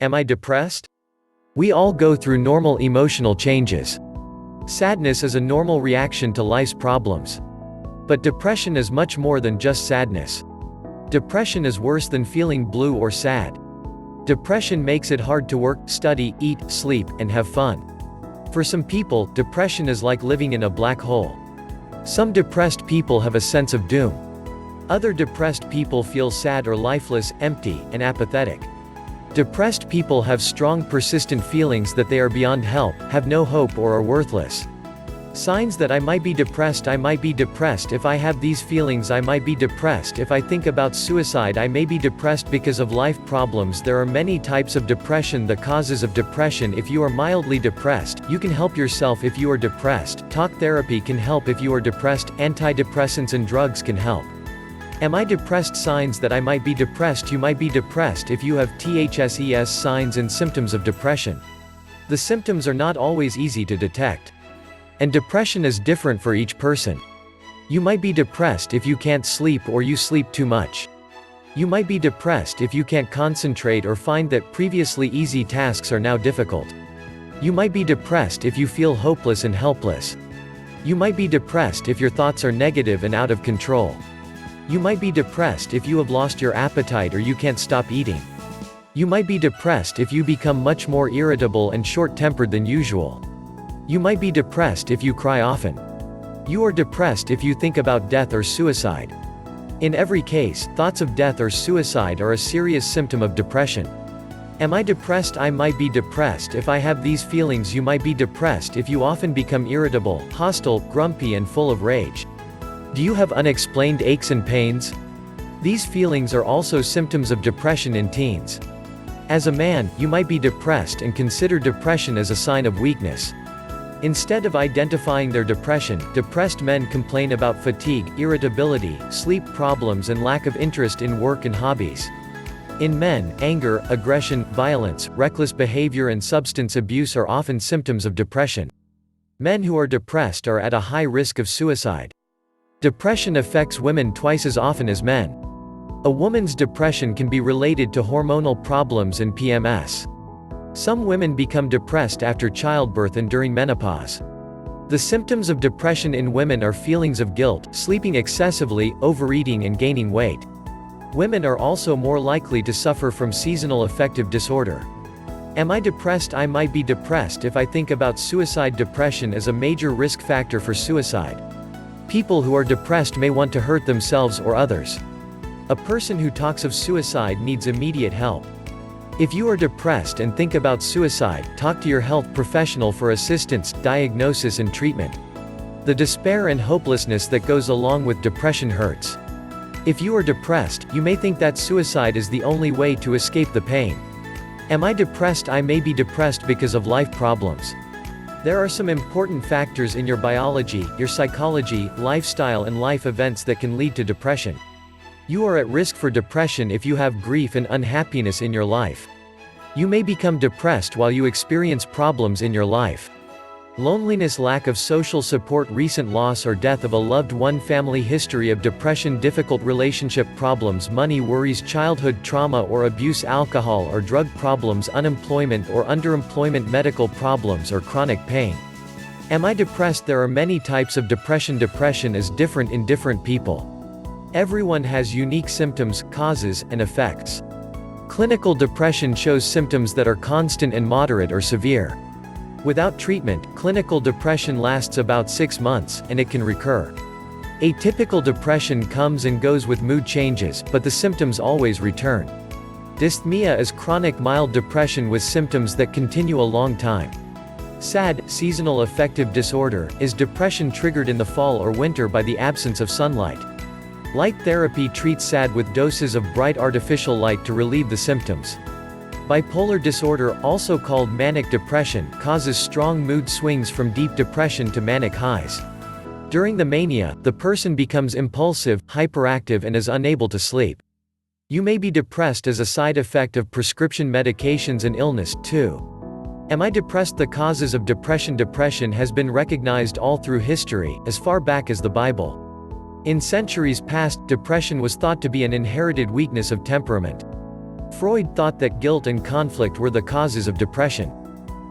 Am I depressed? We all go through normal emotional changes. Sadness is a normal reaction to life's problems. But depression is much more than just sadness. Depression is worse than feeling blue or sad. Depression makes it hard to work, study, eat, sleep, and have fun. For some people, depression is like living in a black hole. Some depressed people have a sense of doom. Other depressed people feel sad or lifeless, empty, and apathetic. Depressed people have strong persistent feelings that they are beyond help, have no hope or are worthless. Signs that I might be depressed. I might be depressed if I have these feelings. I might be depressed if I think about suicide. I may be depressed because of life problems. There are many types of depression. The causes of depression. If you are mildly depressed, you can help yourself. If you are depressed, talk therapy can help. If you are depressed, antidepressants and drugs can help. Am I depressed? Signs that I might be depressed. You might be depressed if you have THSES signs and symptoms of depression. The symptoms are not always easy to detect. And depression is different for each person. You might be depressed if you can't sleep or you sleep too much. You might be depressed if you can't concentrate or find that previously easy tasks are now difficult. You might be depressed if you feel hopeless and helpless. You might be depressed if your thoughts are negative and out of control. You might be depressed if you have lost your appetite or you can't stop eating. You might be depressed if you become much more irritable and short-tempered than usual. You might be depressed if you cry often. You are depressed if you think about death or suicide. In every case, thoughts of death or suicide are a serious symptom of depression. Am I depressed? I might be depressed if I have these feelings. You might be depressed if you often become irritable, hostile, grumpy and full of rage. Do you have unexplained aches and pains? These feelings are also symptoms of depression in teens. As a man, you might be depressed and consider depression as a sign of weakness. Instead of identifying their depression, depressed men complain about fatigue, irritability, sleep problems and lack of interest in work and hobbies. In men, anger, aggression, violence, reckless behavior and substance abuse are often symptoms of depression. Men who are depressed are at a high risk of suicide. Depression affects women twice as often as men. A woman's depression can be related to hormonal problems and PMS. Some women become depressed after childbirth and during menopause. The symptoms of depression in women are feelings of guilt, sleeping excessively, overeating and gaining weight. Women are also more likely to suffer from seasonal affective disorder. Am I depressed? I might be depressed if I think about suicide. Depression is a major risk factor for suicide. People who are depressed may want to hurt themselves or others. A person who talks of suicide needs immediate help. If you are depressed and think about suicide, talk to your health professional for assistance, diagnosis and treatment. The despair and hopelessness that goes along with depression hurts. If you are depressed, you may think that suicide is the only way to escape the pain. Am I depressed? I may be depressed because of life problems. There are some important factors in your biology, your psychology, lifestyle and life events that can lead to depression. You are at risk for depression if you have grief and unhappiness in your life. You may become depressed while you experience problems in your life. Loneliness, lack of social support, recent loss or death of a loved one, family history of depression, difficult relationship problems, money worries, childhood trauma or abuse, alcohol or drug problems, unemployment or underemployment, medical problems or chronic pain. Am I depressed? There are many types of depression. Depression is different in different people. Everyone has unique symptoms, causes, and effects. Clinical depression shows symptoms that are constant and moderate or severe. Without treatment, clinical depression lasts about 6 months, and it can recur. Atypical depression comes and goes with mood changes, but the symptoms always return. Dysthmia is chronic mild depression with symptoms that continue a long time. SAD, seasonal affective disorder, is depression triggered in the fall or winter by the absence of sunlight. Light therapy treats SAD with doses of bright artificial light to relieve the symptoms. Bipolar disorder, also called manic depression, causes strong mood swings from deep depression to manic highs. During the mania, the person becomes impulsive, hyperactive and is unable to sleep. You may be depressed as a side effect of prescription medications and illness, too. Am I depressed? The causes of depression. Depression has been recognized all through history, as far back as the Bible. In centuries past, depression was thought to be an inherited weakness of temperament. Freud thought that guilt and conflict were the causes of depression.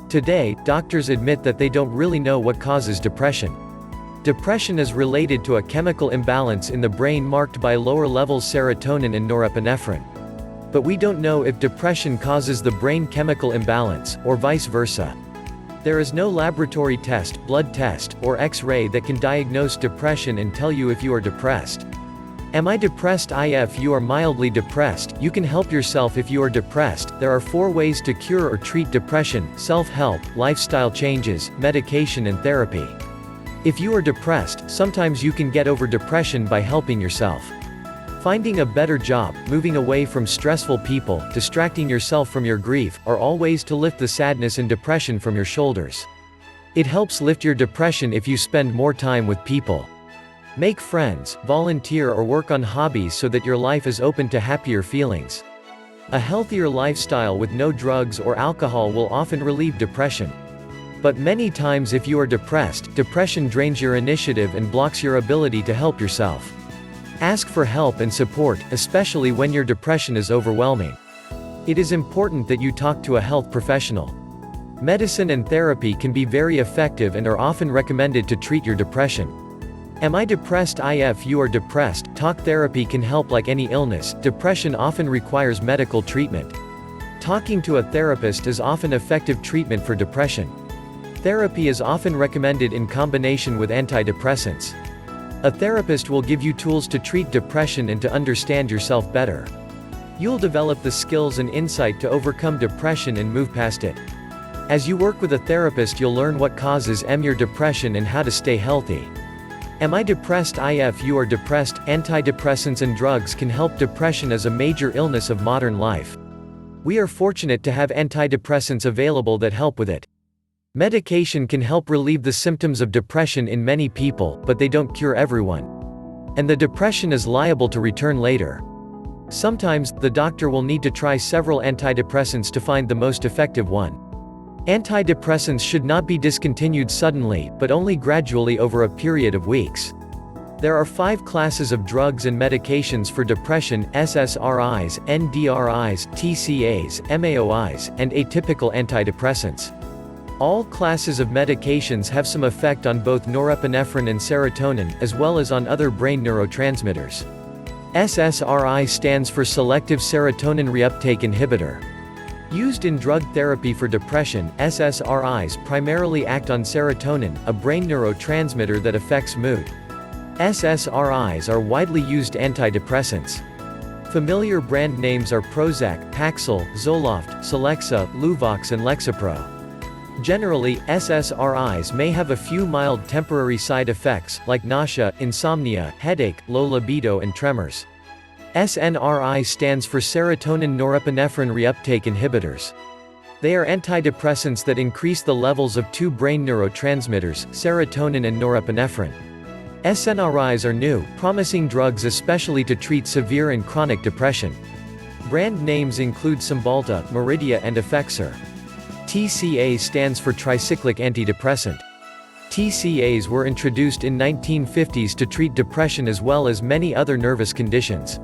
Today, doctors admit that they don't really know what causes depression. Depression is related to a chemical imbalance in the brain marked by lower levels serotonin and norepinephrine. But we don't know if depression causes the brain chemical imbalance, or vice versa. There is no laboratory test, blood test, or X-ray that can diagnose depression and tell you if you are depressed. Am I depressed? If you are mildly depressed, you can help yourself. If you are depressed, there are 4 ways to cure or treat depression: self-help, lifestyle changes, medication and therapy. If you are depressed, sometimes you can get over depression by helping yourself. Finding a better job, moving away from stressful people, distracting yourself from your grief, are all ways to lift the sadness and depression from your shoulders. It helps lift your depression if you spend more time with people. Make friends, volunteer or work on hobbies so that your life is open to happier feelings. A healthier lifestyle with no drugs or alcohol will often relieve depression. But many times if you are depressed, depression drains your initiative and blocks your ability to help yourself. Ask for help and support, especially when your depression is overwhelming. It is important that you talk to a health professional. Medicine and therapy can be very effective and are often recommended to treat your depression. Am I depressed? If you are depressed, talk therapy can help. Like any illness, depression often requires medical treatment. Talking to a therapist is often effective treatment for depression. Therapy is often recommended in combination with antidepressants. A therapist will give you tools to treat depression and to understand yourself better. You'll develop the skills and insight to overcome depression and move past it. As you work with a therapist, you'll learn what causes your depression and how to stay healthy. Am I depressed? If you are depressed, antidepressants and drugs can help. Depression is a major illness of modern life. We are fortunate to have antidepressants available that help with it. Medication can help relieve the symptoms of depression in many people, but they don't cure everyone. And the depression is liable to return later. Sometimes, the doctor will need to try several antidepressants to find the most effective one. Antidepressants should not be discontinued suddenly, but only gradually over a period of weeks. There are 5 classes of drugs and medications for depression: SSRIs, NDRIs, TCAs, MAOIs, and atypical antidepressants. All classes of medications have some effect on both norepinephrine and serotonin, as well as on other brain neurotransmitters. SSRI stands for selective serotonin reuptake inhibitor. Used in drug therapy for depression, SSRIs primarily act on serotonin, a brain neurotransmitter that affects mood. SSRIs are widely used antidepressants. Familiar brand names are Prozac, Paxil, Zoloft, Celexa, Luvox and Lexapro. Generally, SSRIs may have a few mild temporary side effects, like nausea, insomnia, headache, low libido and tremors. SNRI stands for serotonin norepinephrine reuptake inhibitors. They are antidepressants that increase the levels of 2 brain neurotransmitters, serotonin and norepinephrine. SNRIs are new, promising drugs especially to treat severe and chronic depression. Brand names include Cymbalta, Meridia and Effexor. TCA stands for tricyclic antidepressant. TCAs were introduced in 1950s to treat depression as well as many other nervous conditions.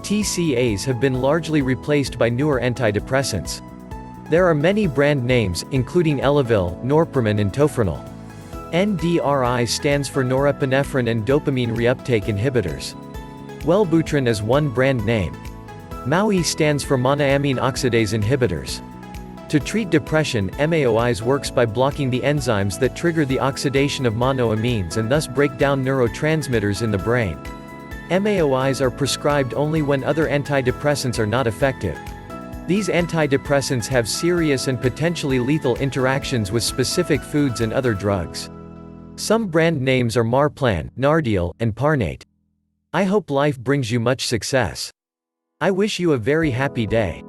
TCAs have been largely replaced by newer antidepressants. There are many brand names, including Elavil, Norepinephrine and Tofranil. NDRI stands for norepinephrine and dopamine reuptake inhibitors. Wellbutrin is one brand name. MAOI stands for monoamine oxidase inhibitors. To treat depression, MAOIs works by blocking the enzymes that trigger the oxidation of monoamines and thus break down neurotransmitters in the brain. MAOIs are prescribed only when other antidepressants are not effective. These antidepressants have serious and potentially lethal interactions with specific foods and other drugs. Some brand names are Marplan, Nardial, and Parnate. I hope life brings you much success. I wish you a very happy day.